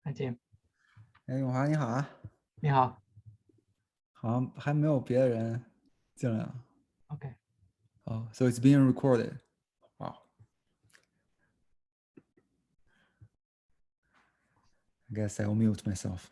嗨，Jim，哎，永华你好啊，你好。好像还没有别的人进来啊。OK，Oh, so it's being recorded. Wow. I guess I'll mute myself.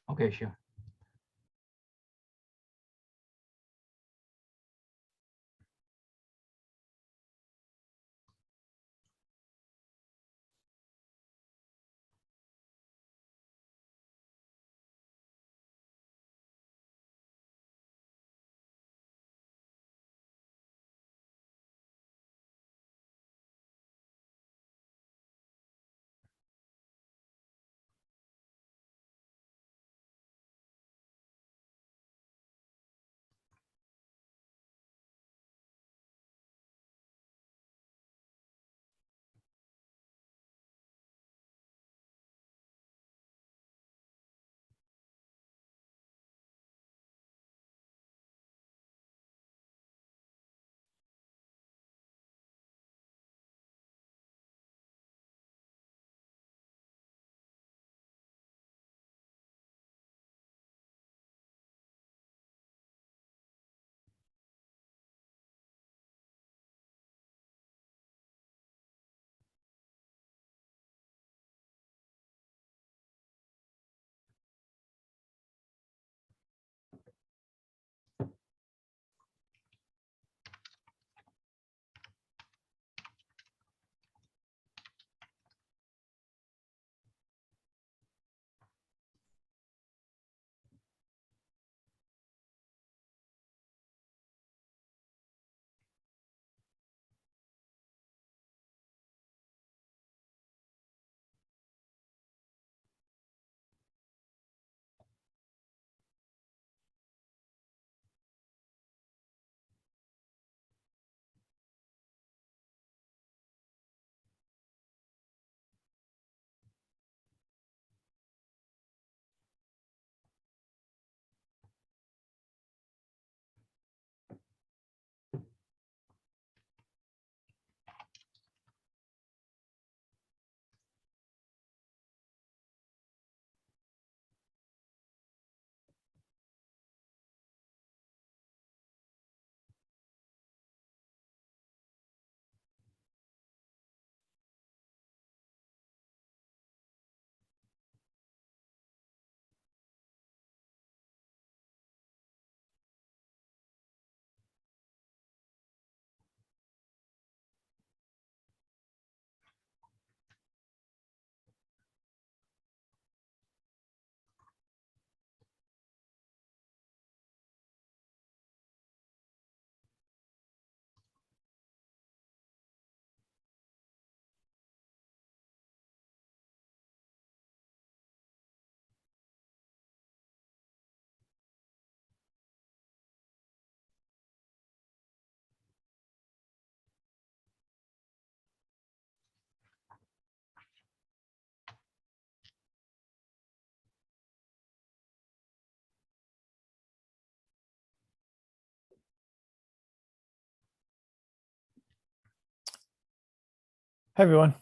OK， sure。Hi, everyone.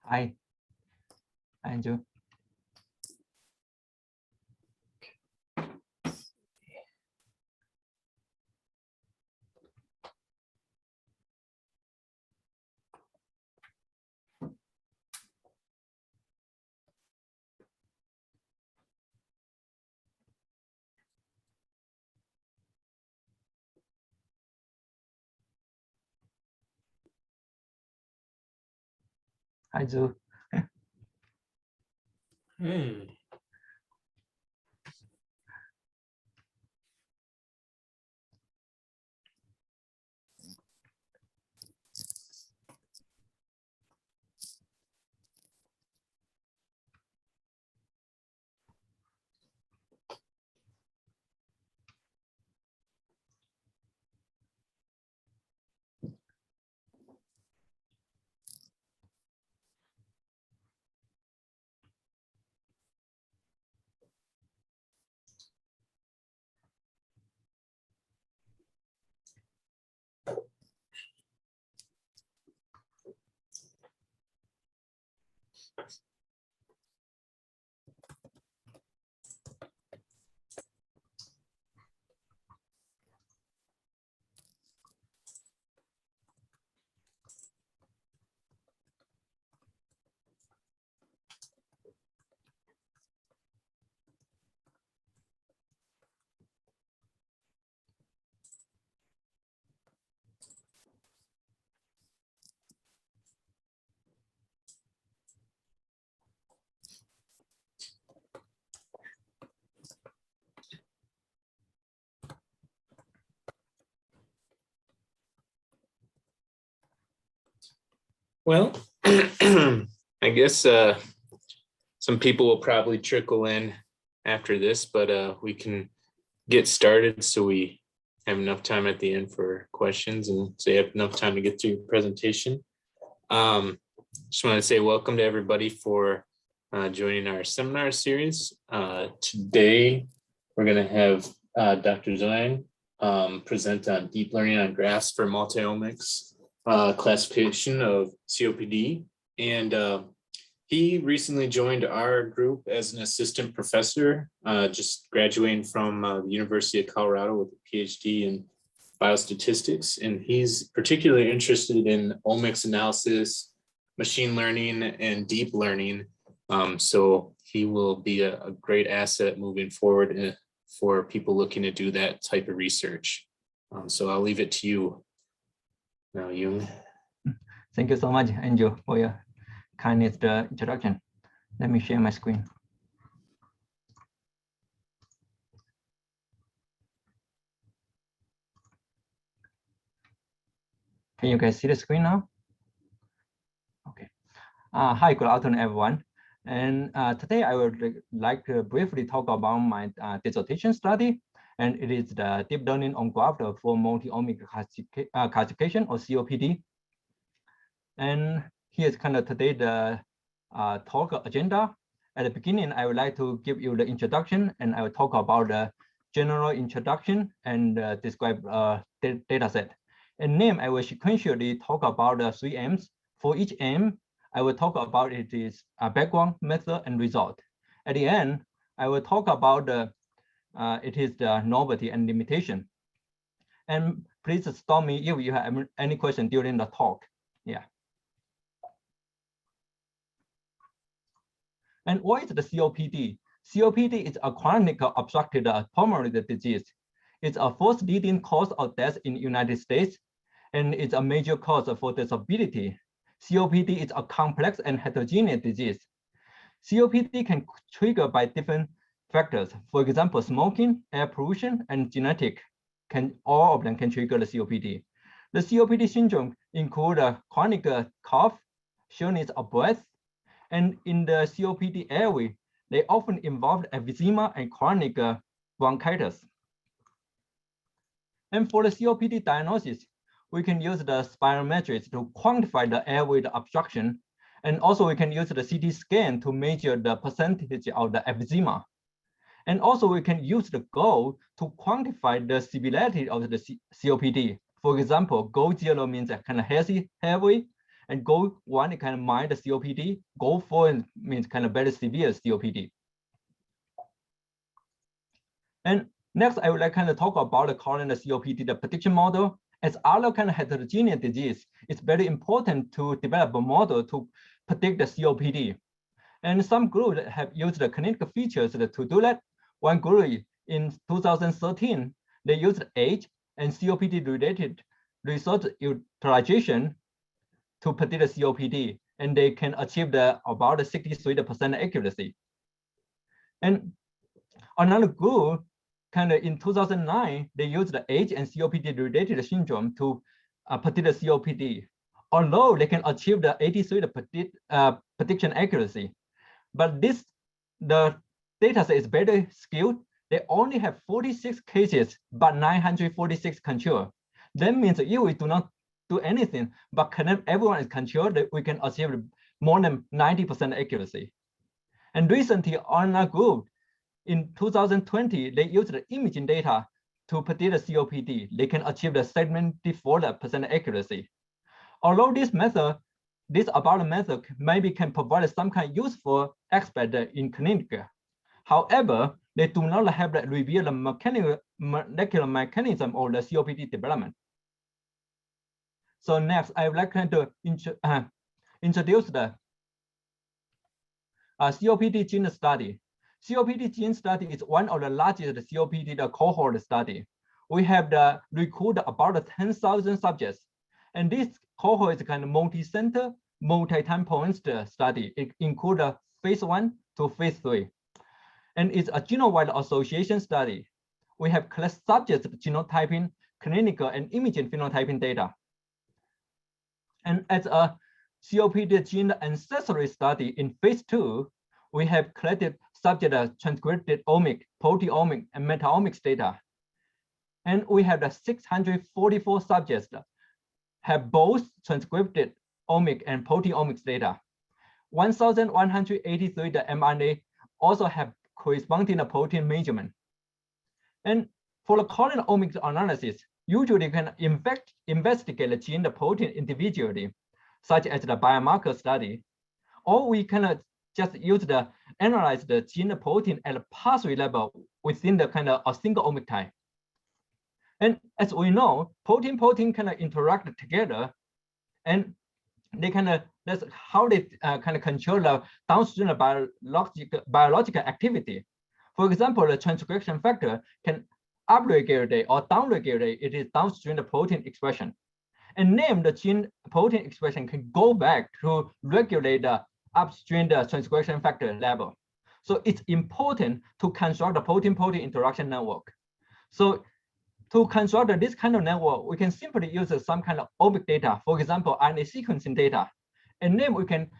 Hi, Andrew。Hi, Zhu。Hey. Well, I guess some people will probably trickle in after this, but we can get started so we have enough time at the end for questions and so you have enough time to get through your presentation. Just want to say welcome to everybody for joining our seminar series. Today, we're going to have Dr. Zhuang present on deep learning on graphs for multi-omics classification of COPD. And he recently joined our group as an assistant professor, just graduating from the University of Colorado with a PhD in biostatistics. And he's particularly interested in omics analysis, machine learning, and deep learning. So he will be a great asset moving forward for people looking to do that type of research. So I'll leave it to you now, Yung. Thank you so much, Andrew, for your kindness introduction. Let me share my screen. Can you guys see the screen now? Okay. Hi, good afternoon, everyone. And today I would like to briefly talk about my dissertation study, and it is the deep learning on graph for multi-omic classification or COPD. And here's kind of today the talk agenda. At the beginning, I would like to give you the introduction, and I will talk about the general introduction and describe data set. And then I will sequentially talk about the 3 M's. For each M, I will talk about its background, method, and result. At the end, I will talk about the novelty and limitation. And please stop me if you have any question during the talk. Yeah. And what is the COPD? COPD is a chronic obstructive pulmonary disease. It's a first leading cause of death in the United States, and it's a major cause for disability. COPD is a complex and heterogeneous disease. COPD can trigger by different factors. For example, smoking, air pollution, and genetic all of them can trigger the COPD. The COPD syndrome include a chronic cough, shortness of breath, and in the COPD airway, they often involve emphysema and chronic bronchitis. And for the COPD diagnosis, we can use the spirometrics to quantify the airway obstruction. And also we can use the CT scan to measure the percentage of the emphysema. And also we can use the GOLD to quantify the severity of the COPD. For example, GOLD 0 means a kind of healthy airway, and GOLD 1 is kind of mild COPD. GOLD 4 means kind of very severe COPD. And next, I would like kind of talk about the current COPD, the prediction model. As other kind of heterogeneous disease, it's very important to develop a model to predict the COPD. And some groups have used the clinical features to do that. One group in 2013, they used age and COPD-related research utilization to predict the COPD, and they can achieve about 63% accuracy. And another group, kind of in 2009, they used the age and COPD-related syndrome to predict the COPD. Although they can achieve the 83% prediction accuracy, but the data set is very skewed. They only have 46 cases, but 946 control. That means if we do not do anything, but everyone is controlled, we can achieve more than 90% accuracy. And recently, on a group, in 2020, they used the imaging data to predict the COPD. They can achieve the 74% accuracy. Although this method maybe can provide some kind of useful aspect in clinic. However, they do not have the reveal the molecular mechanism of the COPD development. So next, I would like to introduce the COPD gene study. COPD gene study is one of the largest COPD cohort study. We have recruited about 10,000 subjects, and this cohort is kind of multi-center, multi-time points study. It includes phase 1 to phase 3, and it's a genome-wide association study. We have class subjects genotyping, clinical, and imaging phenotyping data. And as a COPD gene ancestry study in phase 2, we have collected subject transcripted omic, proteomic, and metaomics data. And we have the 644 subjects that have both transcripted omic and proteomics data. 1,183 the mRNA also have corresponding protein measurement. And for the colony omics analysis, usually you can investigate the gene, the protein individually, such as the biomarker study, or we can just use the analyze the gene, the protein at a pathway level within the a single omic type. And as we know, protein can interact together, and they that's how they control the downstream biological activity. For example, the transcription factor can upregulate or downregulate its downstream protein expression. And name the gene protein expression can go back to regulate the upstream the transcription factor level. So it's important to construct the protein interaction network. So to construct this kind of network, we can simply use some kind of omic data, for example, RNA sequencing data. And then we can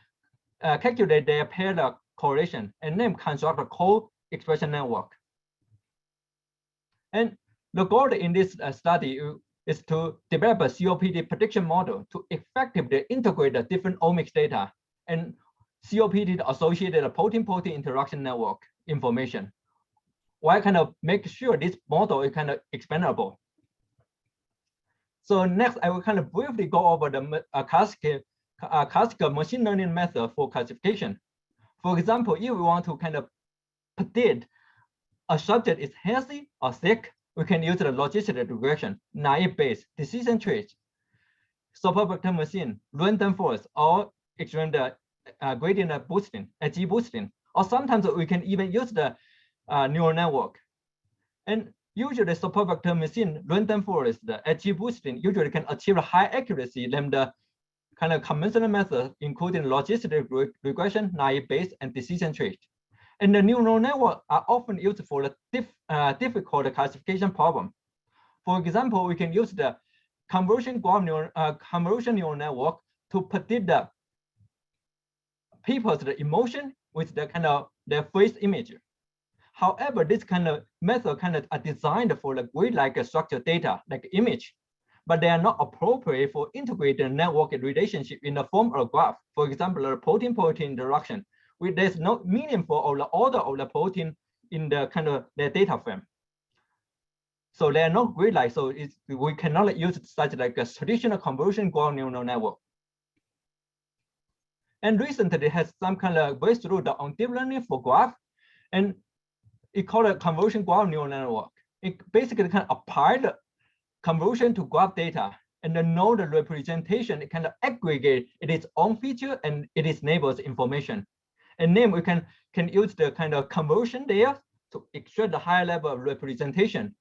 calculate their parallel correlation and then construct a co-expression network. And the goal in this study is to develop a COPD prediction model to effectively integrate the different omics data and COPD associated protein interaction network information, while make sure this model is expandable. So next, I will briefly go over the classical machine learning method for classification. For example, if we want to predict a subject is healthy or sick, we can use the logistic regression, naive-based decision trees, supervector machine, random forest, or extreme gradient boosting, AG boosting, or sometimes we can even use the neural network. And usually supervector machine, random forest, the AG boosting usually can achieve high accuracy than the conventional method, including logistic regression, naive-based, and decision trees. And the neural network are often used for the difficult classification problem. For example, we can use the convolution neural network to predict the people's emotion with the their face image. However, this method are designed for the grid-like structured data, like image, but they are not appropriate for integrated network relationship in the form of a graph. For example, the protein interaction. There's no meaning for the order of the protein in the their data frame. So they are not grid-like, so we cannot use such like a traditional convolution neural network. And recently has some breakthrough on deep learning for graph, and it called a convolution neural network. It basically apply the convolution to graph data and then know the representation. It aggregate its own feature and its neighbors information. And then we can use the convolution there to extract the higher level of representation.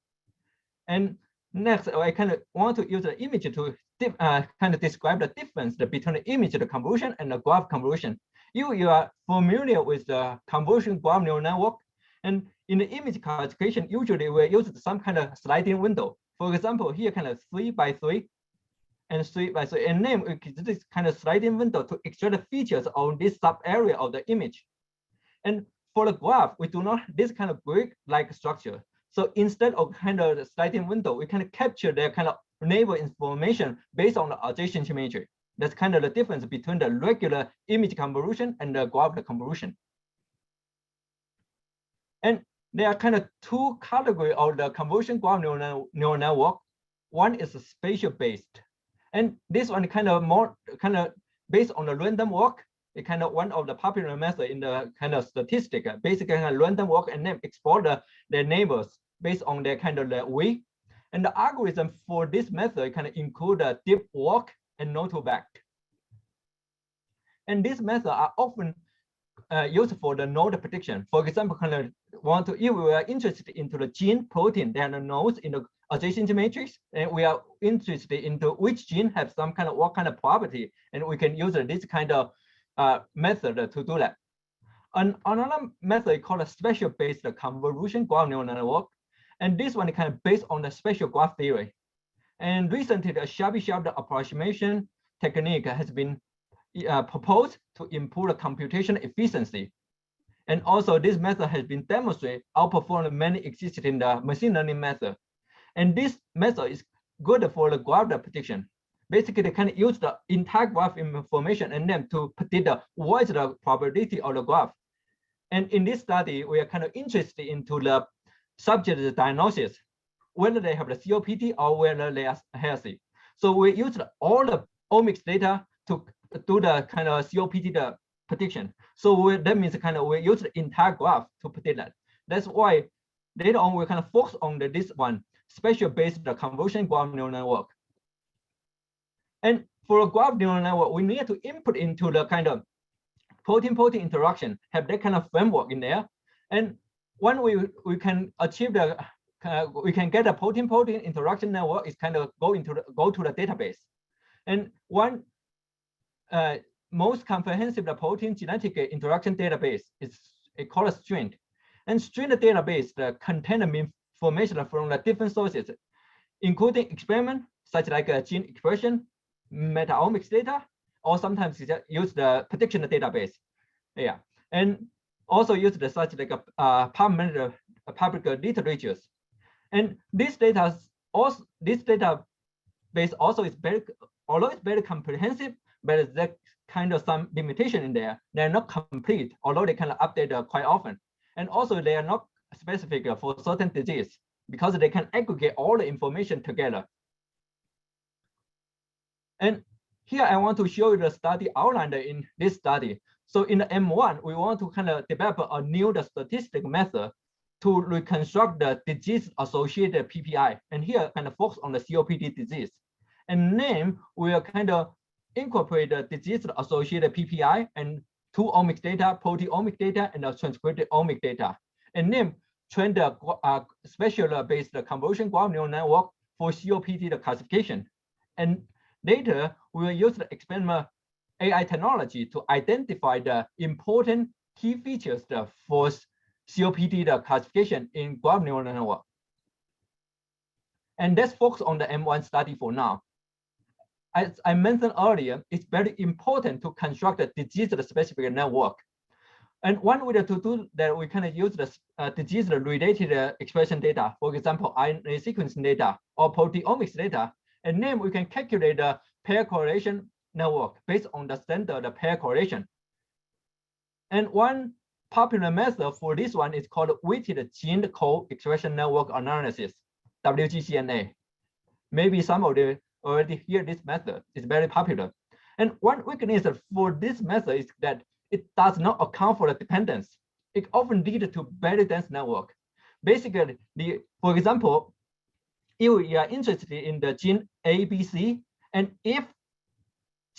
And next, I want to use the image to describe the difference between the image the convolution and the graph convolution. You are familiar with the convolution graph neural network, and in the image classification, usually we use some sliding window. For example, here 3 by 3 and 3 by 3, and then we use this sliding window to extract the features of this sub area of the image. And for the graph, we do not this grid-like structure. So instead of the sliding window, we can capture their neighbor information based on the adjacency matrix. That's the difference between the regular image convolution and the graph convolution. And there are two categories of the convolution graph neural network. One is spatial-based, and this one more based on the random walk. It one of the popular method in the statistic, basically random walk and then explore their neighbors based on their their way. And the algorithm for this method include a deep walk and no to back. And this method are often used for the node prediction. For example, if we are interested into the gene protein, there are nodes in the adjacency matrix, and we are interested into which gene have some what property, and we can use this method to do that. And another method called a spatial-based convolution graph neural network, and this one based on the spatial graph theory. And recently, the SHAP Shepley approximation technique has been proposed to improve the computation efficiency. And also this method has been demonstrated outperforming many existing machine learning methods. And this method is good for the graph prediction. Basically, they can use the entire graph information and then to predict what is the probability of the graph. And in this study, we are kind of interested into the subject diagnosis, whether they have the COPD or whether they are healthy. So we use all the omics data to do the kind of COPD prediction. So that means kind of we use the entire graph to predict that. That's why later on we kind of focus on this one, spatial based convolution graph neural network. And for a graph neural network, we need to input into the kind of protein-protein interaction, have that kind of framework in there. And when we can achieve the, we can get a protein-protein interaction network is kind of go to the database. And one most comprehensive protein genetic interaction database is called STRING. And STRING database contain information from the different sources, including experiment such like gene expression, meta-omics data, or sometimes use the prediction database. Yeah, and also use the such like public literatures. And this data also, this database also is very, although it's very comprehensive, but there's kind of some limitation in there. They're not complete, although they can update quite often. And also they are not specific for certain disease because they can aggregate all the information together. And here I want to show you the study outlined in this study. So in the M1, we want to kind of develop a new statistical method to reconstruct the disease-associated PPI. And here kind of focus on the COPD disease. And then we will kind of incorporate the disease-associated PPI and 2 omics data, proteomic data, and the transcriptomic data. And then train the spatial-based convolution graph neural network for COPD classification. And later, we will use the experimental AI technology to identify the important key features for COPD classification in graph neural network. And let's focus on the M1 study for now. As I mentioned earlier, it's very important to construct a disease-specific network. And one way to do that, we kind of use the disease-related expression data, for example, RNA sequencing data or proteomics data, and then we can calculate the pair correlation network based on the standard pair correlation. And one popular method for this one is called weighted gene code expression network analysis, WGCNA. Maybe some of you already hear this method. It's very popular. And one weakness for this method is that it does not account for the dependence. It often leads to very dense network. Basically, for example, if you are interested in the gene A, B, C, and if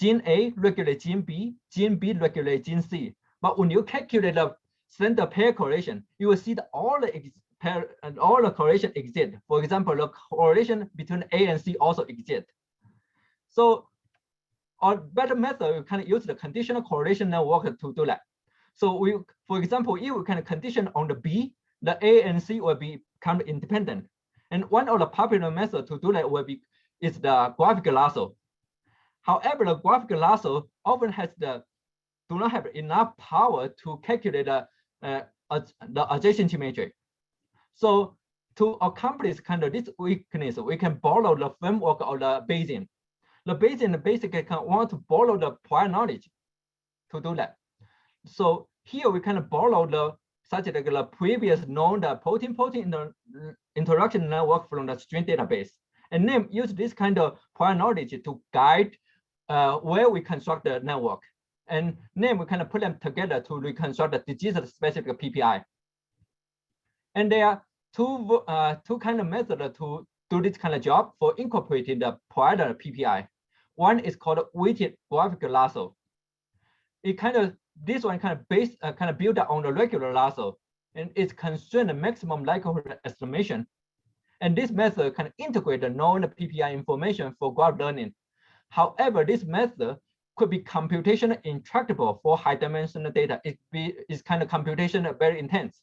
gene A regulates gene B regulates gene C, but when you calculate the standard pair correlation, you will see that all the correlation exist. For example, the correlation between A and C also exists. So a better method, we can use the conditional correlation network to do that. So we, for example, if we can condition on the B, the A and C will become independent. And one of the popular methods to do that is the graphical lasso. However, the graphical lasso often do not have enough power to calculate the adjacency matrix. So to accomplish kind of this weakness, we can borrow the framework of the Bayesian. The Bayesian basically want to borrow the prior knowledge to do that. So here we can borrow the such like the previous known protein-protein interaction network from the STRING database, and then use this kind of prior knowledge to guide where we construct the network. And then we kind of put them together to reconstruct the disease-specific PPI. And there are two kind of methods to do this kind of job for incorporating the prior PPI. One is called weighted graphical lasso. This one kind of built on the regular lasso, and it's constrained the maximum likelihood estimation. And this method can integrate the known PPI information for graph learning. However, this method could be computationally intractable for high-dimensional data. It's kind of computation very intense.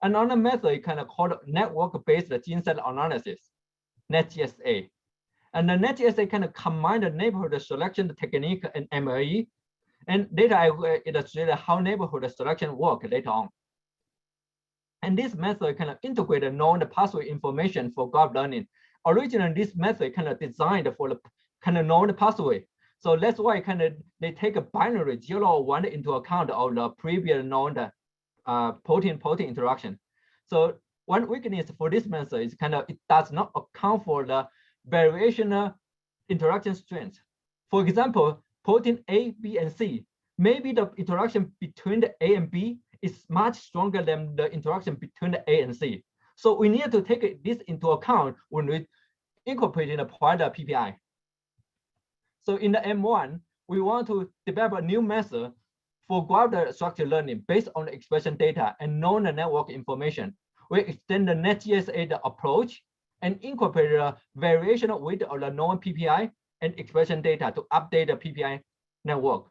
Another method is kind of called network-based gene set analysis, NetGSA. And the NetGSA kind of combine the neighborhood selection technique and MLE. And later I will illustrate how neighborhood selection work later on. And this method kind of integrate the known pathway information for graph learning. Originally, this method kind of designed for the kind of known pathway. So that's why kind of they take a binary 0 or 1 into account of the previous known protein-protein interaction. So one weakness for this method is kind of it does not account for the variational interaction strength. For example, protein A, B, and C, maybe the interaction between the A and B is much stronger than the interaction between the A and C. So we need to take this into account when we incorporate in the prior PPI. So in the M1, we want to develop a new method for graph structured learning based on the expression data and known network information. We extend the NetGSA approach and incorporate the variational weight of the known PPI and expression data to update the PPI network.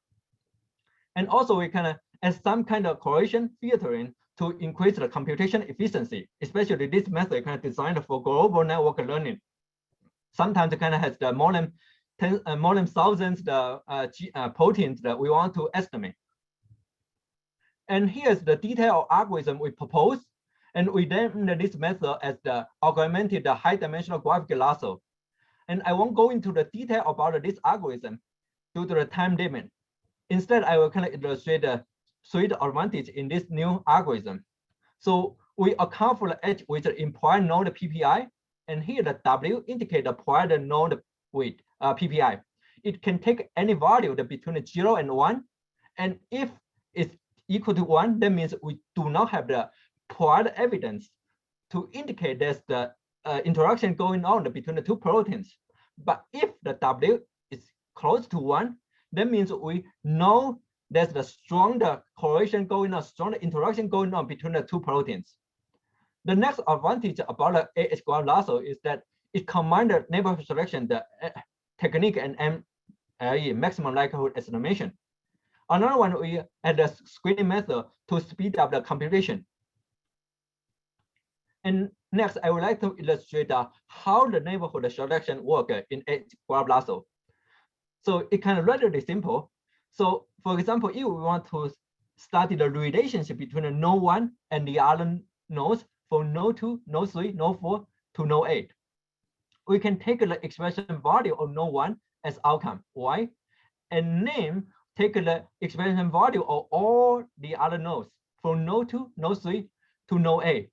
And also we can add some kind of correlation filtering to increase the computation efficiency, especially this method kind of designed for global network learning. Sometimes it kind of has the more than thousands proteins that we want to estimate. And here's the detailed algorithm we propose. And we named this method as the augmented high-dimensional graphical lasso. And I won't go into the detail about this algorithm due to the time limit. Instead, I will kind of illustrate the three advantages in this new algorithm. So we account for the edge with the implied node PPI, and here the W indicate the prior node with PPI. It can take any value between 0 and 1, and if it's equal to 1, that means we do not have the prior evidence to indicate there's the interaction going on between the two proteins. But if the W is close to 1, that means we know there's the stronger correlation going on, stronger interaction going on between the two proteins. The next advantage about the AhGlasso is that it combines the neighborhood selection, the technique, and maximum likelihood estimation. Another one, we add the screening method to speed up the computation. And next, I would like to illustrate how the neighborhood selection works in AhGlasso. So it kind of relatively simple. So for example, if we want to study the relationship between the node 1 and the other nodes from node 2, node 3, node 4 to node 8, we can take the expression value of node 1 as outcome, Y, and take the expression value of all the other nodes from node 2, node 3 to node 8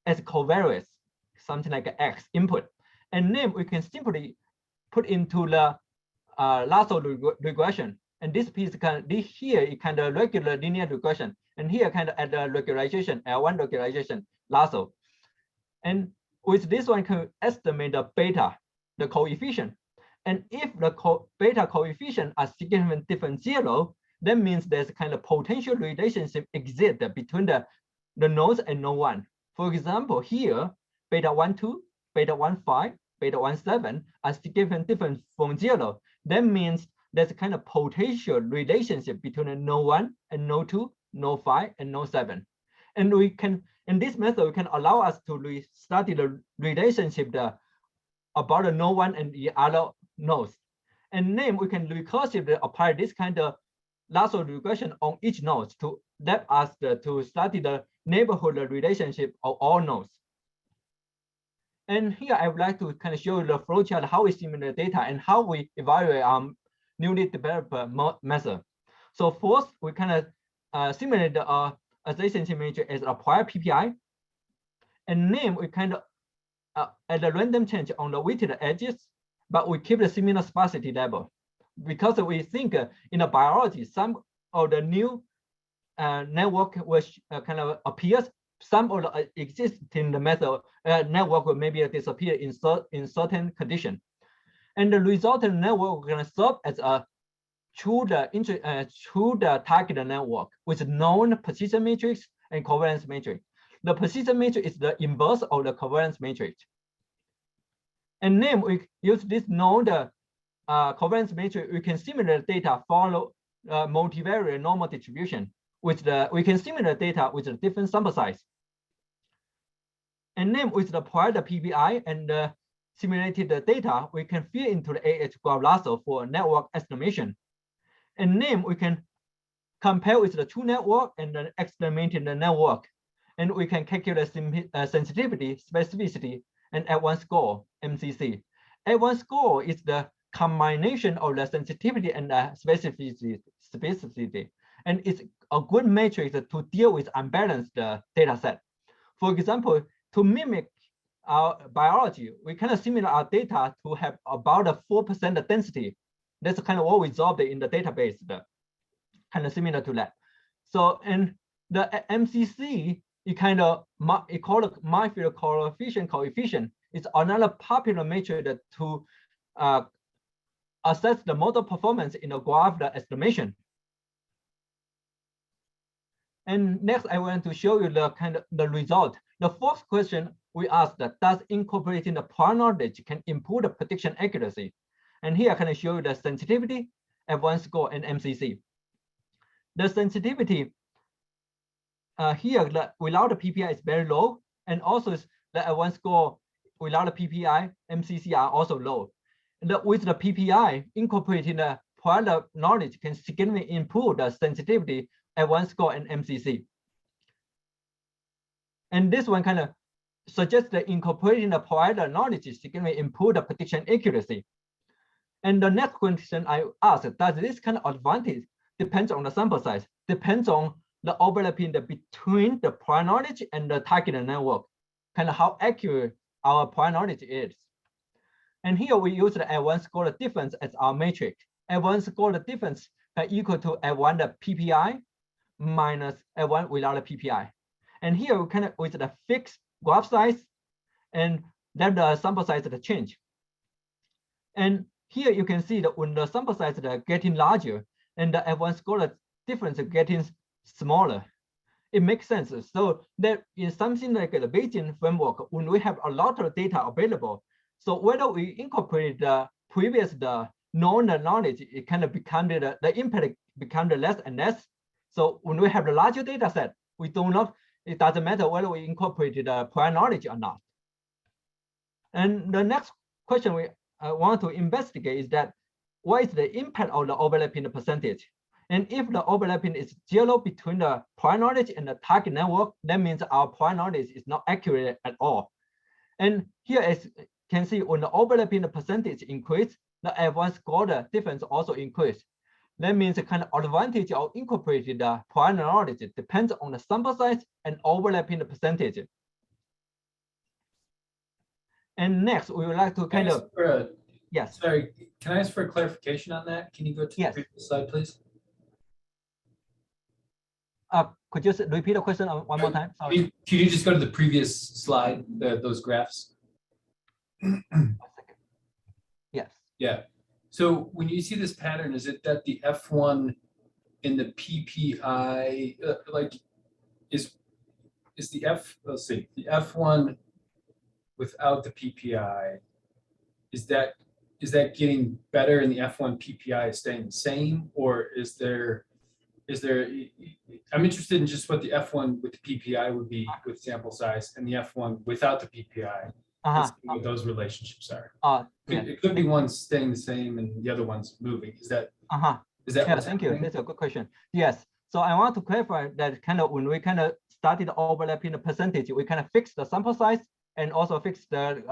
as covariates, something like X input. And we can simply put into the Lasso regression. And this piece here it kind of regular linear regression, and here kind of at the regularization, L1 regularization Lasso. And with this one can estimate the beta, the coefficient. And if the beta coefficient are significantly different 0, that means there's kind of potential relationship exist between the nodes and node 1. For example, here beta 1,2, beta 1,5, beta 1,7 are significantly different from 0. That means there's a kind of potential relationship between node 1 and node 2, node 5, and node 7. And we can, in this method, we can allow us to study the relationship about the node 1 and the other nodes. And then we can recursively apply this kind of Lasso regression on each node to let us to study the neighborhood relationship of all nodes. And here I would like to kind of show you the flowchart, how we simulate data and how we evaluate newly developed method. So first, we kind of simulate the adjacency matrix as a prior PPI. And then we kind of add a random change on the weighted edges, but we keep the similar sparsity level. Because we think in the biology, some of the new network which kind of appears, some of the existing method network will maybe disappear in certain condition. And the resultant network can serve as a true target network with known precision matrix and covariance matrix. The precision matrix is the inverse of the covariance matrix. And then we use this known covariance matrix. We can simulate data follow multivariate normal distribution. We can simulate data with a different sample size. And then with the prior PPI and simulated data, we can feed into the AhGlasso for network estimation. And name, we can compare with the true network and the experimented network. And we can calculate sensitivity, specificity, and F1 score, MCC. F1 score is the combination of the sensitivity and the specificity. And it's a good metric to deal with unbalanced data set. For example, to mimic our biology, we kind of simulate our data to have about a 4% density. That's kind of what we observed in the database, kind of similar to that. So, and the MCC, it kind of, it called a Mayfield coefficient. It's another popular metric to assess the model performance in the graph estimation. And next, I want to show you the result. The fourth question we asked, does incorporating the prior knowledge can improve the prediction accuracy? And here I can show you the sensitivity, F1 score, and MCC. The sensitivity here without the PPI is very low, and also the F1 score without the PPI, MCC are also low. With the PPI, incorporating the prior knowledge can significantly improve the sensitivity, F1 score, and MCC. And this one kind of suggests that incorporating the prior knowledge significantly improve the prediction accuracy. And the next question I asked, does this kind of advantage depends on the sample size, depends on the overlapping between the prior knowledge and the target network, kind of how accurate our prior knowledge is. And here we use the F1 score difference as our metric. F1 score difference equal to F1 the PPI minus F1 without the PPI. And here we kind of with the fixed graph size, and then the sample size change. And here you can see that when the sample size is getting larger and the F1 score difference is getting smaller, it makes sense. So there is something like the Bayesian framework when we have a lot of data available. So whether we incorporate the previous known knowledge, it kind of become the impact becomes less and less. So when we have the larger data set, we do not, it doesn't matter whether we incorporated the prior knowledge or not. And the next question we want to investigate is that what is the impact of the overlapping percentage? And if the overlapping is 0 between the prior knowledge and the target network, that means our prior knowledge is not accurate at all. And here, as you can see, when the overlapping percentage increase, the F1 score difference also increase. That means the kind of advantage of incorporating the prior knowledge depends on the sample size and overlapping the percentage. And next, we would like to kind of yes. Sorry, can I ask for a clarification on that? Can you go to the previous slide, please? Could you repeat the question one more time? Sorry. Could you just go to the previous slide, those graphs? Yes. Yeah. So when you see this pattern, is it that the F1 in the PPI, like, is the let's see, the F1 without the PPI, is that getting better and the F1 PPI is staying the same, or is there, I'm interested in just what the F1 with the PPI would be with sample size and the F1 without the PPI, what those relationships are. It could be one staying the same and the other one's moving. Is that? Yeah, thank you. That's a good question. Yes. So I want to clarify that kind of when we kind of started overlapping the percentage, we kind of fixed the sample size and also fixed the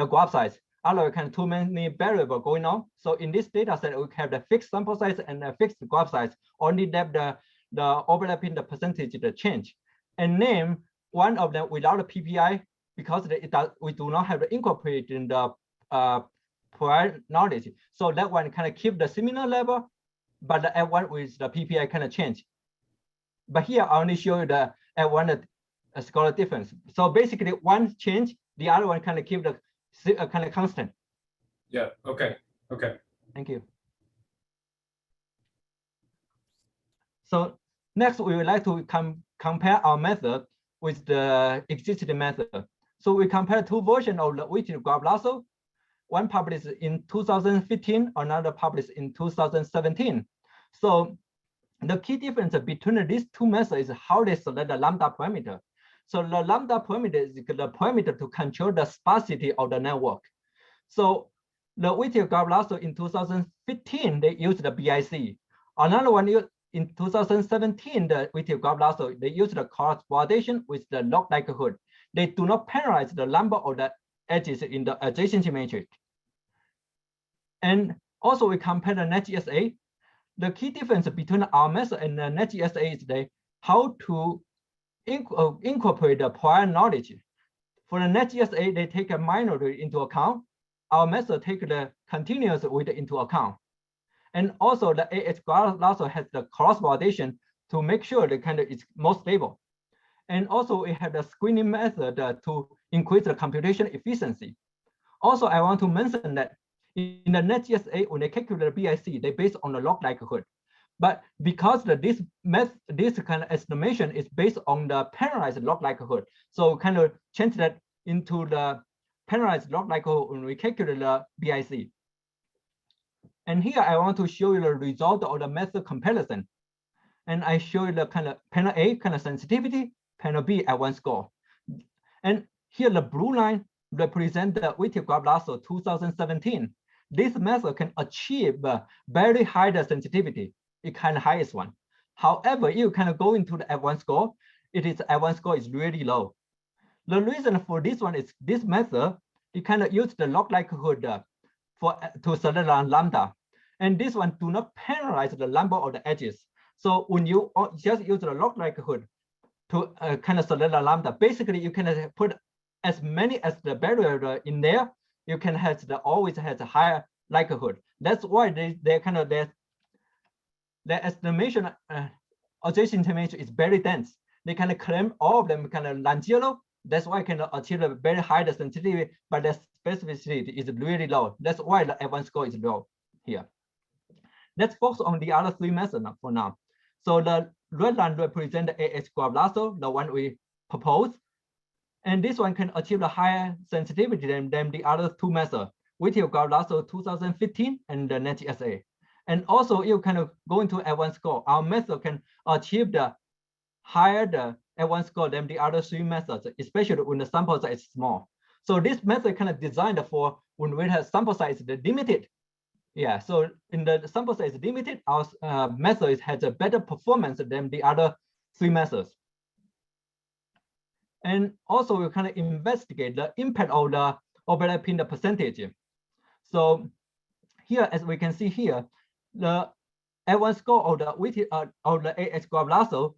graph size. Otherwise, kind of too many variables going on. So in this data set, we have the fixed sample size and the fixed graph size. Only that the overlapping the percentage the change. And name one of them without the PPI because we do not have the incorporated in the prior knowledge. So that one kind of keep the similar level, but the F1 with the PPI kind of change. But here I only show you the F1 score difference. So basically one change, the other one kind of keep the kind of constant. Yeah. Okay. Okay. Thank you. So next, we would like to compare our method with the existing method. So we compare two versions of the weighted graph lasso. One published in 2015, another published in 2017. So the key difference between these two methods is how they select the lambda parameter. So the lambda parameter is the parameter to control the sparsity of the network. So the Whittier Lasso in 2015, they used the BIC. Another one in 2017, the Whittier Lasso, they used the cross-validation with the log likelihood. They do not penalize the number of the edges in the adjacency matrix. And also we compare the NetGSA. The key difference between our method and the NetGSA is how to incorporate the prior knowledge. For the NetGSA, they take a minority into account. Our method take the continuous weight into account. And also the AhGlasso has the cross-validation to make sure the kind of is more stable. And also we have the screening method to increase the computation efficiency. Also, I want to mention that in the NetGSA, when they calculate the BIC, they based on the log likelihood. But because this kind of estimation is based on the penalized log likelihood, so kind of change that into the penalized log likelihood when we calculate the BIC. And here I want to show you the result of the method comparison. And I show you the kind of panel A kind of sensitivity, panel B at one score. And here the blue line represent the Whittier Lasso 2017. This method can achieve very high sensitivity. It kind of highest one. However, you kind of go into the F1 score, F1 score is really low. The reason for this one is this method, you kind of use the log likelihood to select a lambda. And this one do not penalize the number of the edges. So when you just use the log likelihood to kind of select a lambda, basically you can put as many as the barrier in there, you can have always has a higher likelihood. That's why they kind of their estimation adjacent matrix is very dense. They kind of claim all of them kind of non-zero. That's why can achieve a very high sensitivity, but the specificity is really low. That's why the F1 score is low here. Let's focus on the other three methods for now. So the red line represents the AhGlasso, the one we proposed. And this one can achieve a higher sensitivity than the other two methods, Whittier Lasso 2015 and the NetGSA. And also you kind of go into F1 score. Our method can achieve the higher the F1 score than the other three methods, especially when the sample size is small. So this method kind of designed for when we have sample size limited. Yeah, so in the sample size limited, our method has a better performance than the other three methods. And also we kind of investigate the impact of the overlapping the percentage. So here, as we can see here, the F1 score of the AhGlasso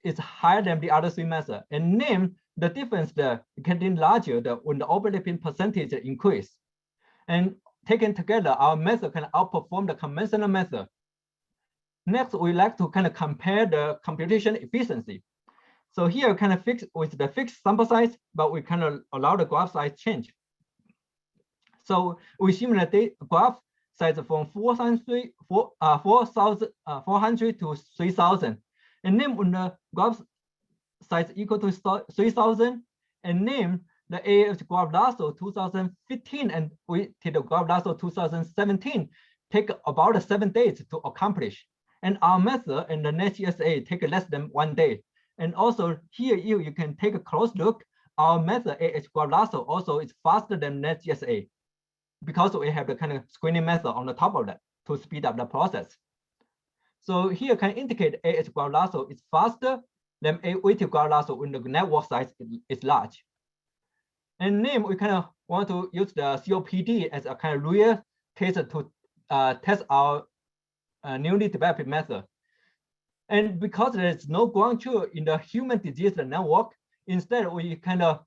is higher than the other three methods. And name the difference there getting larger when the overlapping percentage increase. And taken together, our method can outperform the conventional method. Next, we like to kind of compare the computation efficiency. So here kind of fixed with the fixed sample size, but we kind of allow the graph size change. So we simulate the graph size from 400 to 3,000. And then when the graph size equal to 3,000, and name the AhGlasso 2015 and Whittier Lasso 2017 take about 7 days to accomplish. And our method and the NetGSA take less than 1 day. And also here you can take a close look. Our method AhGlasso also is faster than NetGSA because we have the kind of screening method on the top of that to speed up the process. So here can indicate AhGlasso is faster than Whittier Lasso when the network size is large. And name, we kind of want to use the COPD as a kind of real test to test our newly developed method. And because there is no ground truth in the human disease network, instead we cannot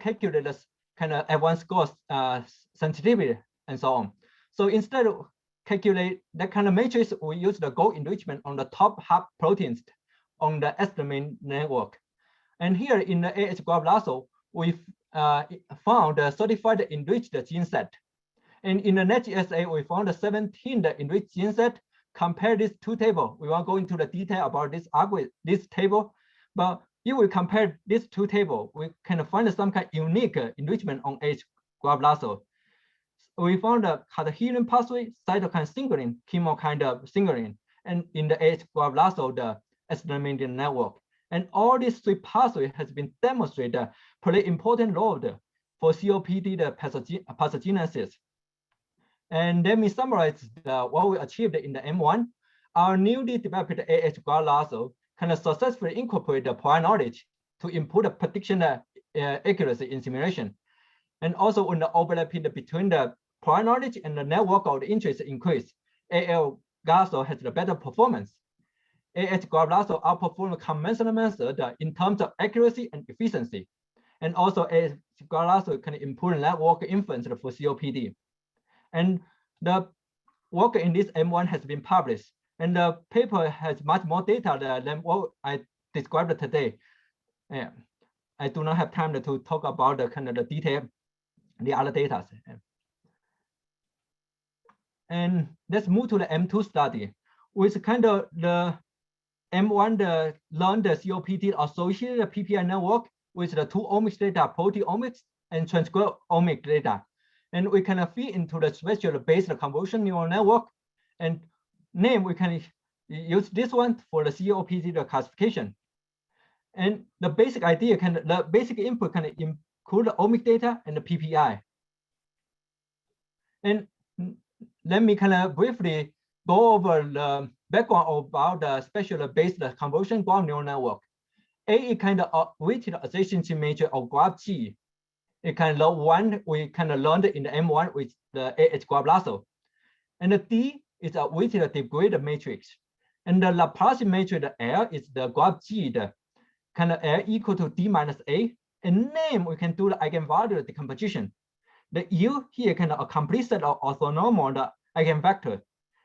calculate this kind of F1 score sensitivity and so on. So instead of calculate that kind of matrix, we use the gold enrichment on the top half proteins on the estimate network. And here in the AhGlasso, we found the certified enriched gene set. And in the NetGSA, we found the 17 enriched gene set. Compare these two tables. We won't go into the detail about this table, but if we compare these two tables, we can find some kind of unique enrichment on AhGlasso. We found a cadherin pathway, cytokine signaling, chemokine of signaling, and in the AhGlasso, the estimated network. And all these three pathways has been demonstrated play important role for COPD the pathogenesis. And let me summarize what we achieved in the M1. Our newly developed AhGlasso can successfully incorporate the prior knowledge to improve the prediction accuracy in simulation. And also when the overlapping between the prior knowledge and the network of interest increase, AhGlasso has the better performance. AhGlasso outperforms conventional method in terms of accuracy and efficiency. And also AhGlasso can improve network inference for COPD. And the work in this M1 has been published. And the paper has much more data than what I described today. Yeah, I do not have time to talk about the kind of the detail, the other data. And let's move to the M2 study, with kind of the M1 learned the COPD associated PPI network with the 2 omics data, proteomics and transcriptomic data. And we can feed into the spatial-based convolution neural network. And name, we can use this one for the COPD classification. And the basic idea the basic input can include the omic data and the PPI. And let me kind of briefly go over the background about the spatial-based convolution ground neural network. A is kind of weighted adjacency matrix of graph G. It kind of one we kind of learned in the M1 with the AhGlasso. And the D is a weighted degraded matrix. And the Laplacian matrix, the L, is the graph G, the kind of L equal to D minus A. And name, we can do the eigenvalue decomposition. The U here kind of a complete set of orthonormal the eigenvector.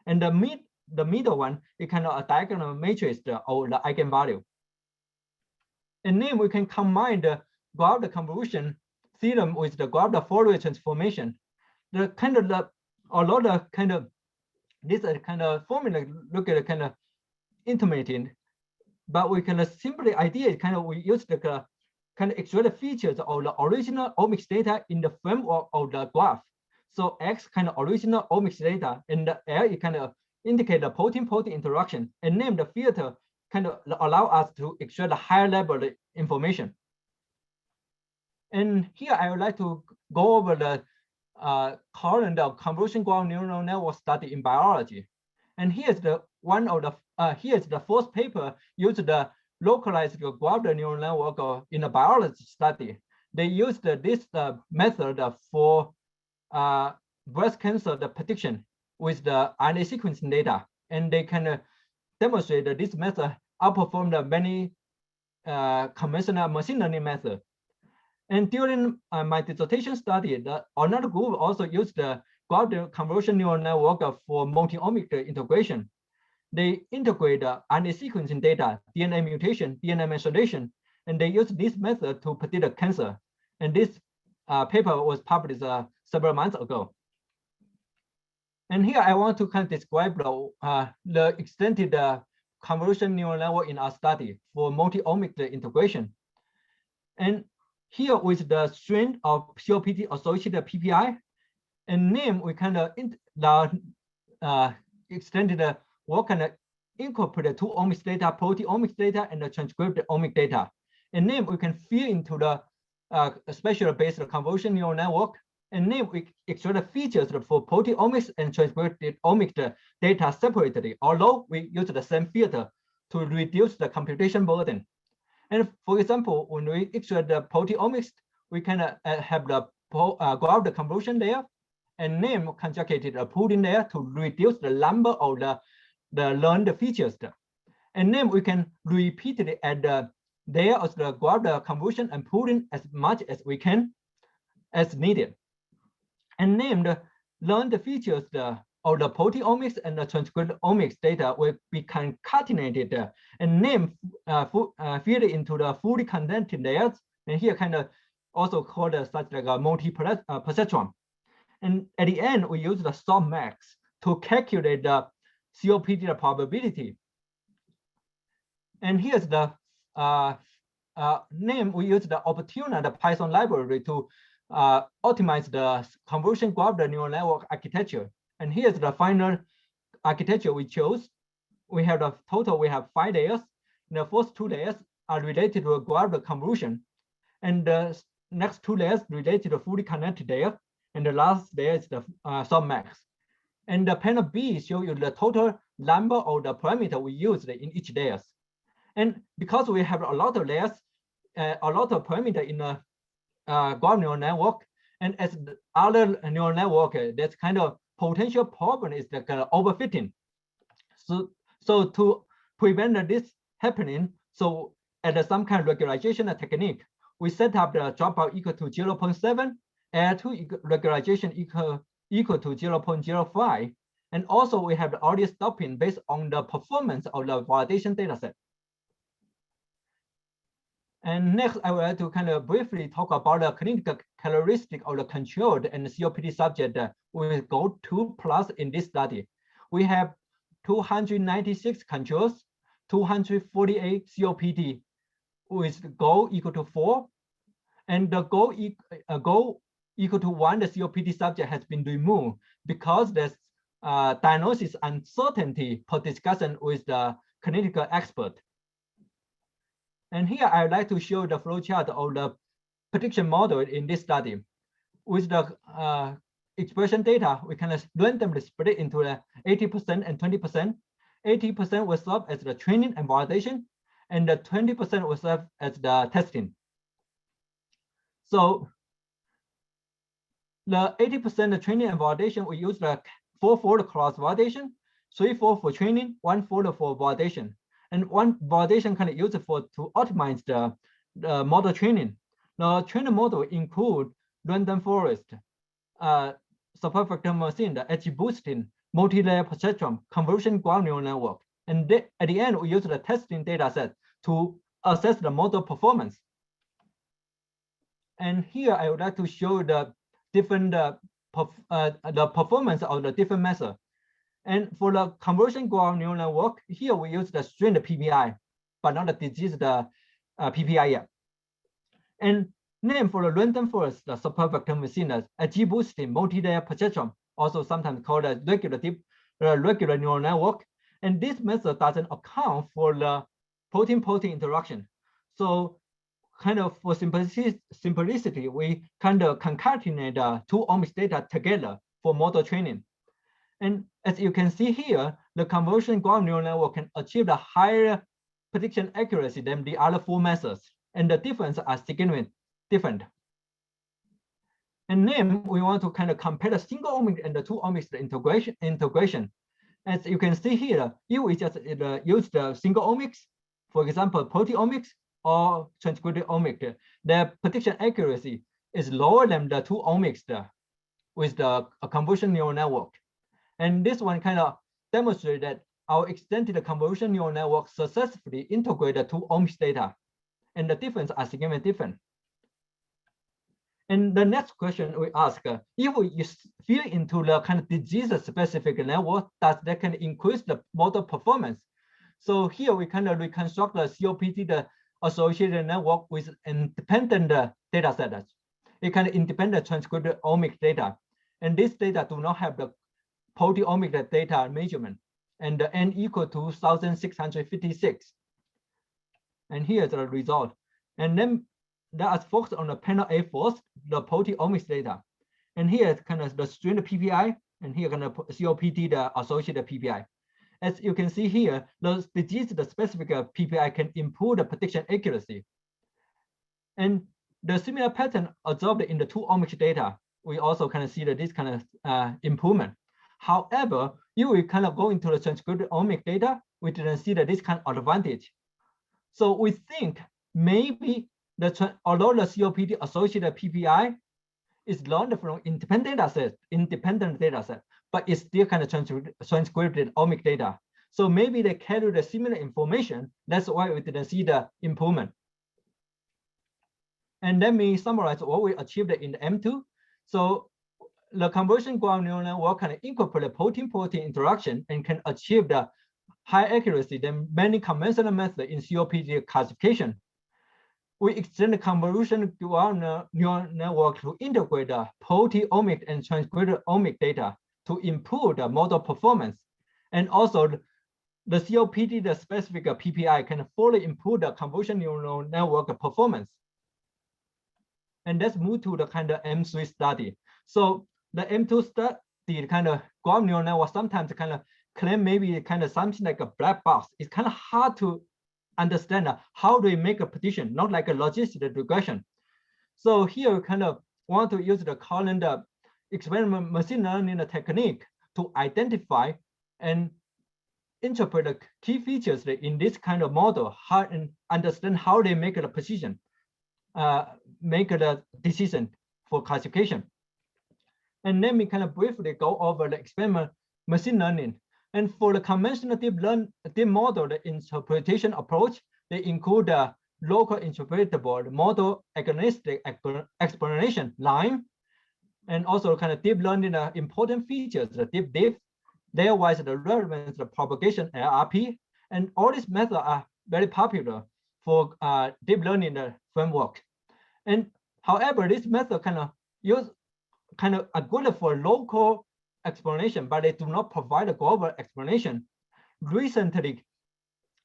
And the middle one is kind of a diagonal matrix of the eigenvalue. And name, we can combine the graph the convolution theorem with the graph the Fourier transformation. The kind of this kind of formula look at kind of intermittent, but we can simply idea kind of we use the kind of extract the features of the original omics data in the framework of the graph. So X kind of original omics data, and the L it kind of indicate the protein-protein interaction, and name the filter kind of allow us to extract the higher level information. And here I would like to go over the current convolution ground neural network study in biology. And here's the one of the here's the first paper used the localized ground neural network in a biology study. They used this method for breast cancer prediction with the RNA sequencing data, and they can demonstrate that this method outperformed many conventional machine learning methods. And during my dissertation study, another group also used the convolution neural network for multi-omic integration. They integrate the RNA sequencing data, DNA mutation, DNA methylation, and they use this method to predict the cancer. And this paper was published several months ago. And here I want to kind of describe the extended convolution neural network in our study for multi-omic integration. And here with the strength of COPD associated PPI, and name we kind of extended work and incorporate 2 omics data, proteomics data, and the transcriptomic data. And name we can feed into the spatial-based convolution neural network, and name we extract the features for proteomics and transcriptomic data separately, although we use the same filter to reduce the computation burden. And for example, when we extract the proteomics, we can have the graph the convolution layer and name conjugated a pooling layer to reduce the number of the learned features. And then we can repeatedly add the layer of the graph the convolution and pooling as much as we can as needed. And name the learned features of the proteomics and the transcriptomics data will be concatenated and name feed into the fully contented layers. And here kind of also called such like a multi-perceptron. And at the end, we use the subnetworks to calculate the COPD probability. And here's the name. We use the Opportuna, the Python library, to optimize the convolution graph the neural network architecture. And here's the final architecture we chose. We have the total, we have 5 layers. The first 2 layers are related to graph the convolution. And the next two layers related to fully connected layer, and the last layer is the submax. And the panel B shows you the total number of the parameter we used in each layers. And because we have a lot of layers, a lot of parameter in a graph neural network, and as the other neural network, that's kind of potential problem is the kind of overfitting. So to prevent this happening, so at some kind of regularization technique, we set up the dropout equal to 0.7, L2 regularization equal to 0.05, and also we have the audio stopping based on the performance of the validation data set. And next, I would like to kind of briefly talk about the clinical characteristic of the controlled and COPD subject with goal 2+ in this study. We have 296 controls, 248 COPD with goal equal to 4, and the goal equal to 1, the COPD subject has been removed because there's diagnosis uncertainty per discussion with the clinical expert. And here I would like to show the flowchart of the prediction model in this study. With the expression data, we can randomly split it into 80% and 20%. 80% will serve as the training and validation, and the 20% will serve as the testing. So the 80% of training and validation, we use the 4-fold cross validation, 3-fold for training, 1-fold for validation. And one validation can be used to optimize the model training. The training model include random forest, supervector machine, the edge boosting, multi-layer perceptron, convolution graph neural network. And at the end, we use the testing data set to assess the model performance. And here I would like to show the different the performance of the different methods. And for the convolution graph neural network, here we use the strain PPI, but not the disease PPI yet. And name for the random forest, the supervector machine, the edge boosting multi-layer perceptron, also sometimes called a regular neural network. And this method doesn't account for the protein-protein interaction. So kind of for simplicity, we kind of concatenate the two omics data together for model training. And as you can see here, the convolution graph neural network can achieve the higher prediction accuracy than the other 4 methods, and the difference are significant different. And then we want to kind of compare the single omics and the two omics integration. As you can see here, if we just use the single omics, for example, proteomics or transcriptomics, the prediction accuracy is lower than the two omics with the convolution neural network. And this one kind of demonstrates that our extended convolution neural network successfully integrate the two omics data, and the difference are significantly different. And the next question we ask, if we fill into the kind of disease-specific network, does that can increase the model performance? So here we kind of reconstruct the COPD, the associated network with independent data sets. It kind of independent transcriptomic data. And this data do not have the proteomic data measurement, and the N equal to 1,656. And here's the result. And then let us focus on the panel A first, the proteomics data. And here is kind of the strain PPI, and here kind of COPD, the associated PPI. As you can see here, the disease-specific PPI can improve the prediction accuracy. And the similar pattern observed in the two omics data, we also kind of see that this kind of improvement. However, if we kind of go into the transcriptomic data, we didn't see that this kind of advantage. So we think maybe although the COPD associated PPI is learned from independent data set, but it's still kind of transcripted omic data. So maybe they carry the similar information. That's why we didn't see the improvement. And let me summarize what we achieved in the M2. So the convolution graph neural network can incorporate protein-protein interaction and can achieve the high accuracy than many conventional methods in COPD classification. We extend the convolution graph neural network to integrate the proteomic and transcriptomic data to improve the model performance. And also the COPD, the specific PPI can fully improve the convolution neural network performance. And let's move to the kind of M3 study. So the M2 study kind of graph neural network sometimes kind of claim maybe kind of something like a black box. It's kind of hard to understand how do we make a prediction, not like a logistic regression. So here we kind of want to use the current experimental machine learning technique to identify and interpret the key features in this kind of model, and understand how they make the precision, make the decision for classification. And let me kind of briefly go over the experimental machine learning. And for the conventional deep model, the interpretation approach, they include the local interpretable model agnostic explanation line, and also kind of deep learning important features, the deep diff, therewise the relevance, the propagation LRP, and all these methods are very popular for deep learning framework. And however, this method kind of are good for local explanation, but they do not provide a global explanation. Recently,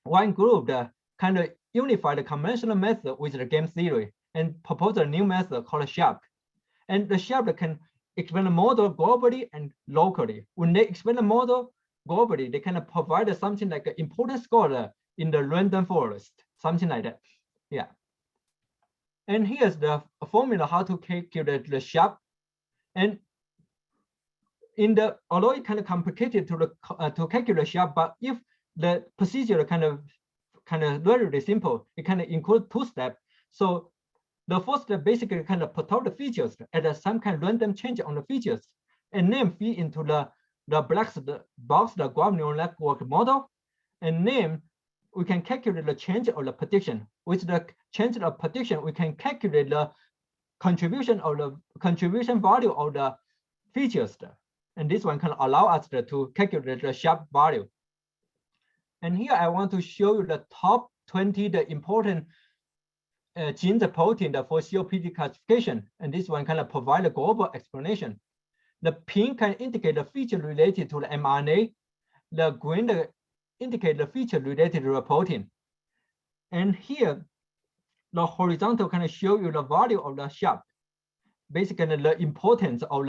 one group kind of unified the conventional method with the game theory and proposed a new method called SHAP. And the SHAP can explain the model globally and locally. When they explain the model globally, they can provide something like an important score in the random forest, something like that. Yeah. And here's the formula how to calculate the SHAP. And although it's kind of complicated to calculate SHAP, but if the procedure kind of very simple, it kind of include 2 steps. So the first step basically kind of put out the features at some kind of random change on the features, and then feed into the black box, the graph neural network model, and then we can calculate the change of the prediction. With the change of prediction, we can calculate the contribution value of the features. And this one can allow us to calculate the SHAP value. And here I want to show you the top 20 the important genes and protein for COPD classification. And this one kind of provide a global explanation. The pink can indicate the feature related to the mRNA. The green indicate the feature related to the protein. And here, the horizontal kind of show you the value of the SHAP, basically the importance of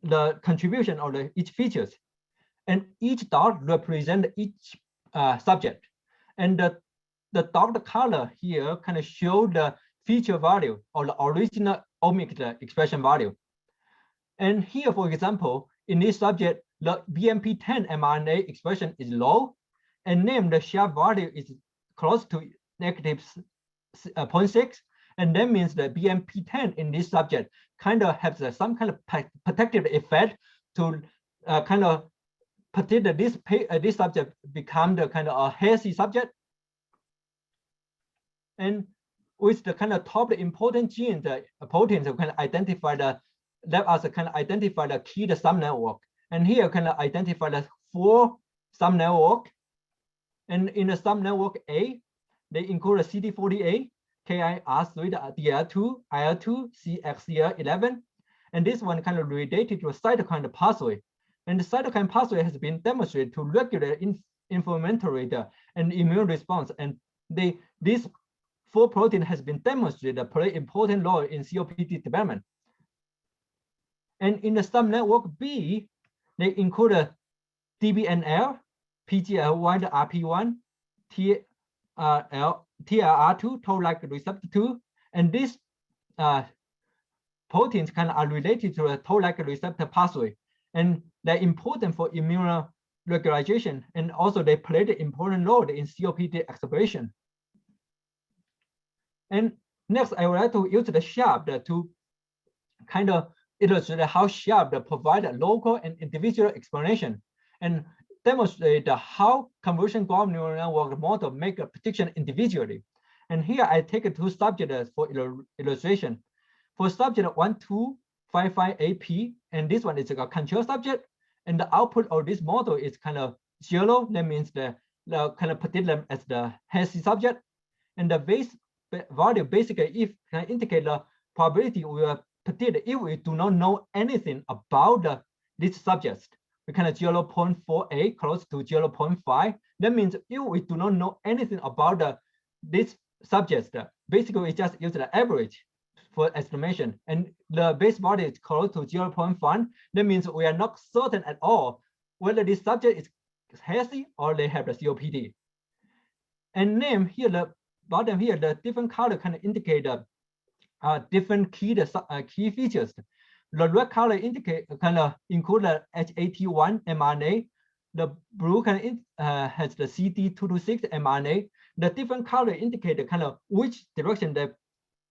the contribution of each features. And each dot represent each subject. And the dot color here kind of show the feature value or the original omics expression value. And here, for example, in this subject, the BMP10 mRNA expression is low, and then the SHAP value is close to negative 0.6, and that means the BMP10 in this subject kind of has some kind of protective effect to kind of predict that this subject become the kind of a healthy subject. And with the kind of top important genes, the proteins, we can identify let us kind of identify the key subnetwork. And here kind of identify the 4 subnetwork. And in the subnetwork A, they include the CD40A, KIR3, DR2, IL2, CXCR11. And this one kind of related to a cytokine pathway. And the cytokine pathway has been demonstrated to regulate inflammatory and immune response. And this 4 protein has been demonstrated to play important role in COPD development. And in the subnetwork B, they include DBNL, PGL1, the RP1, TLR2, toll-like receptor 2, and these proteins kind of are related to a toll-like receptor pathway, and they're important for immunoregulation, and also they play the important role in COPD exacerbation. And next, I would like to use the SHAP to kind of illustrate how SHAP provide a local and individual explanation, and demonstrate how convolution graph neural network model make a prediction individually. And here I take 2 subjects for illustration. For subject 1255AP, and this one is a control subject, and the output of this model is kind of 0. That means the kind of predict them as the healthy subject, and the base value basically if can indicate the probability we will predict if we do not know anything about this subject. We kind of 0.48 close to 0.5. That means if we do not know anything about this subject, basically we just use the average for estimation. And the base body is close to 0.1. That means we are not certain at all whether this subject is healthy or they have the COPD. And name here, the bottom here, the different color kind of indicate different key features. The red color indicate kind of include the HAT1 mRNA. The blue kind of has the CD226 mRNA. The different color indicate kind of which direction that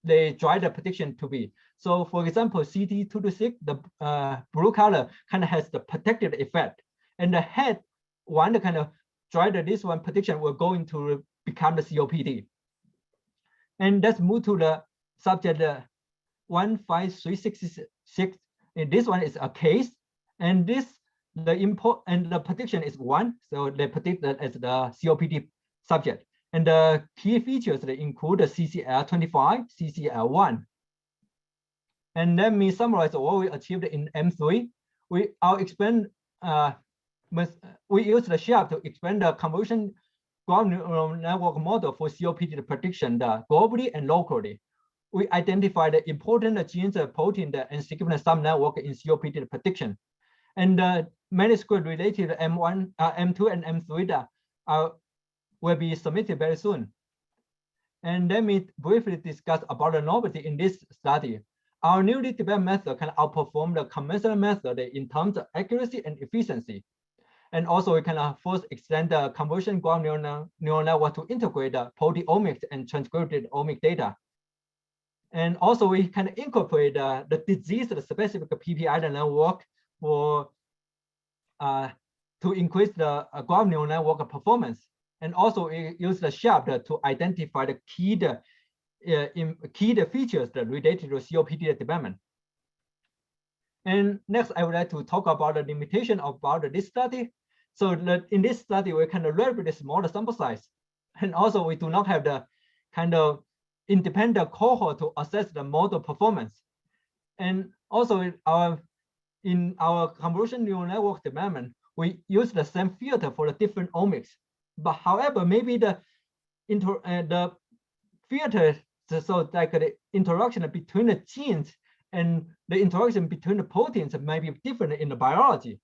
they drive the prediction to be. So for example, CD226, the blue color kind of has the protective effect. And the head one kind of drive this one prediction will go into become the COPD. And let's move to the subject 15366. And this one is a case, and this the import and the prediction is 1. So they predict that as the COPD subject. And the key features they include the CCL25, CCL1. And let me summarize what we achieved in M3. We use the SHAP to expand the convolution ground neural network model for COPD prediction globally and locally. We identified the important genes, protein, and significant subnetwork in COPD prediction. And the manuscript related to M1, M2, and M3 will be submitted very soon. And let me briefly discuss about the novelty in this study. Our newly developed method can outperform the conventional method in terms of accuracy and efficiency. And also we can first extend the convolution ground neural network to integrate the proteomics and transcripted omic data. And also we can incorporate the disease-specific PPI network for to increase the ground neural network performance. And also we use the SHAP to identify the key features that related to COPD development. And next, I would like to talk about the limitation about this study. So in this study, we kind of relatively smaller sample size. And also we do not have the kind of independent cohort to assess the model performance. And also in our convolution neural network development, we use the same filter for the different omics. But however, maybe the filter, so like the interaction between the genes and the interaction between the proteins may be different in the biology.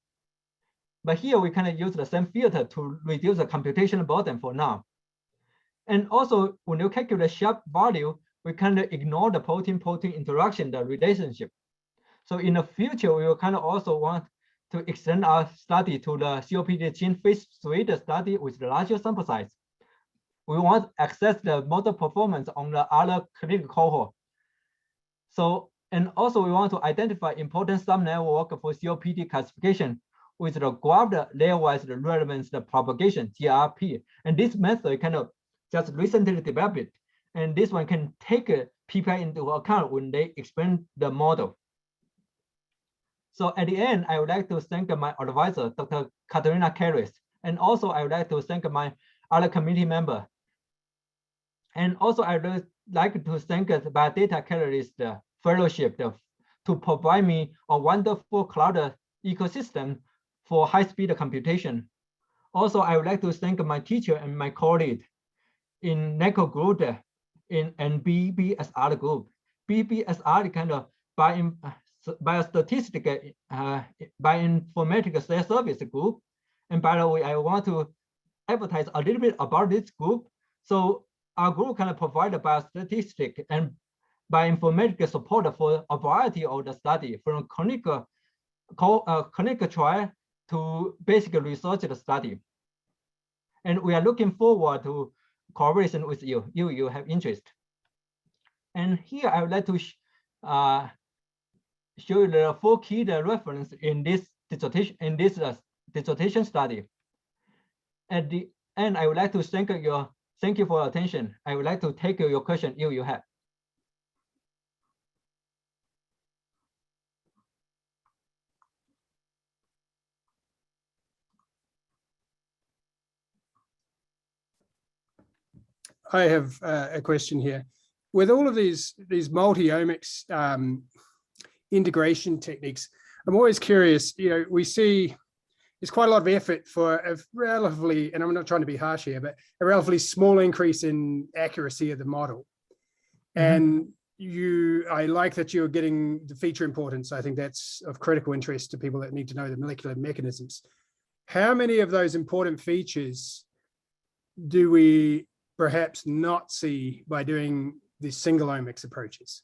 But here we kind of use the same filter to reduce the computational burden for now. And also when you calculate SHAP value, we kind of ignore the protein-protein interaction, the relationship. So in the future, we will kind of also want to extend our study to the COPD gene phase 3, the study with the larger sample size. We want to access the model performance on the other clinical cohort. So, and also we want to identify important subnetwork for COPD classification with the graphed layer-wise relevance propagation, GRP. And this method kind of just recently developed. And this one can take PPI into account when they expand the model. So at the end, I would like to thank my advisor, Dr. Katerina Karras, and also I would like to thank my other committee member. And also I would like to thank the Biodata Catalyst Fellowship to provide me a wonderful cloud ecosystem for high-speed computation. Also, I would like to thank my teacher and my colleague in NECO group and BBSR group. BBSR kind of biostatistic, bioinformatics service group. And by the way, I want to advertise a little bit about this group. So our group can provide biostatistic and bioinformatics support for a variety of the study, from clinical trial to basic research study. And we are looking forward to cooperation with you if you have interest. And here I would like to show you the 4 key reference in this dissertation study. At the end, I would like to thank you for your attention. I would like to take your question if you have. I have a question here. With all of these multi-omics integration techniques, I'm always curious, we see it's quite a lot of effort for a relatively, and I'm not trying to be harsh here, but a relatively small increase in accuracy of the model. And I like that you're getting the feature importance. I think that's of critical interest to people that need to know the molecular mechanisms. How many of those important features do we perhaps not see by doing the single omics approaches?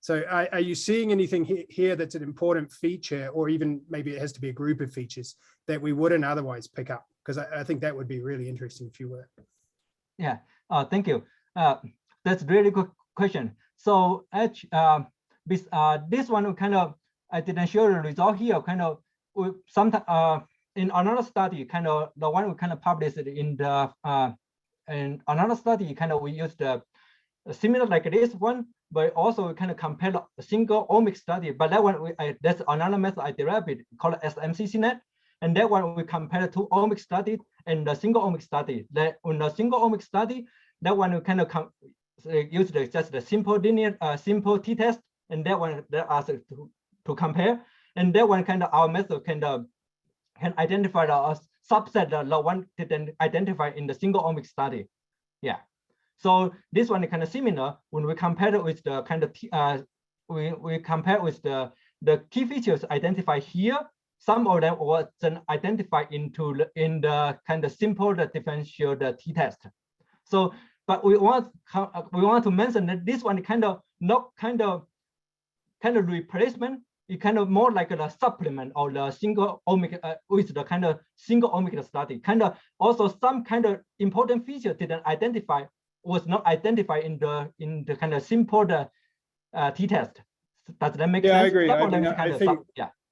So are you seeing anything here that's an important feature, or even maybe it has to be a group of features that we wouldn't otherwise pick up? Because I think that would be really interesting if you were. Yeah, thank you. That's a really good question. So this one we kind of, I didn't show the result here. Kind of, sometimes in another study, kind of the one we kind of published in the in another study, kind of we used similar like this one, but also we kind of compare a single omic study. But that one that's another method I derived called SMCCNet. And that one we compared two omic studies and the single omic study. That on the single omic study, that one we kind of use just the simple linear, simple t-test, and that one that asked to compare. And that one kind of our method can identify the subset the one didn't identify in the single omic study. Yeah. So this one is kind of similar when we compare it with the kind of we compare with the key features identified here. Some of them was identified in the kind of simple differential t-test. So, but we want to mention that this one kind of not kind of replacement. It kind of more like a supplement of the single omic with the kind of single omic study. Kind of also some kind of important feature didn't identify, was not identified in the kind of simple t-test. Does that make sense? Yeah, I agree. I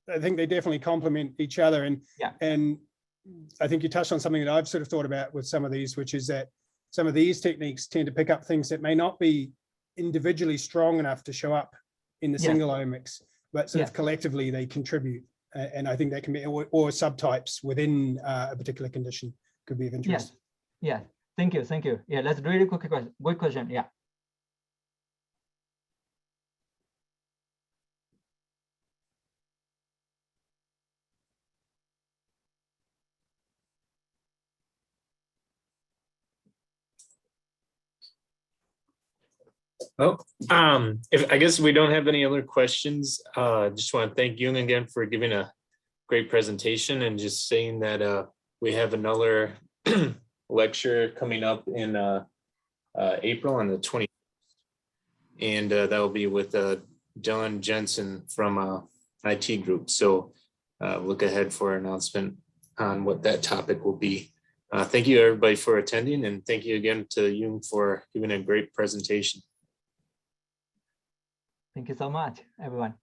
I think they definitely complement each other. And yeah, and I think you touched on something that I've sort of thought about with some of these, which is that some of these techniques tend to pick up things that may not be individually strong enough to show up in the single omics, but sort of collectively they contribute. And I think that can be, or subtypes within a particular condition could be of interest. Yes. Thank you. Yeah, that's really good question. Yeah. Well, if I guess we don't have any other questions, just want to thank Yung again for giving a great presentation and just saying that we have another lecture coming up in April on the 20th, and that will be with Dylan Jensen from IT Group. So look ahead for an announcement on what that topic will be. Thank you everybody for attending, and thank you again to Yung for giving a great presentation. Thank you so much, everyone.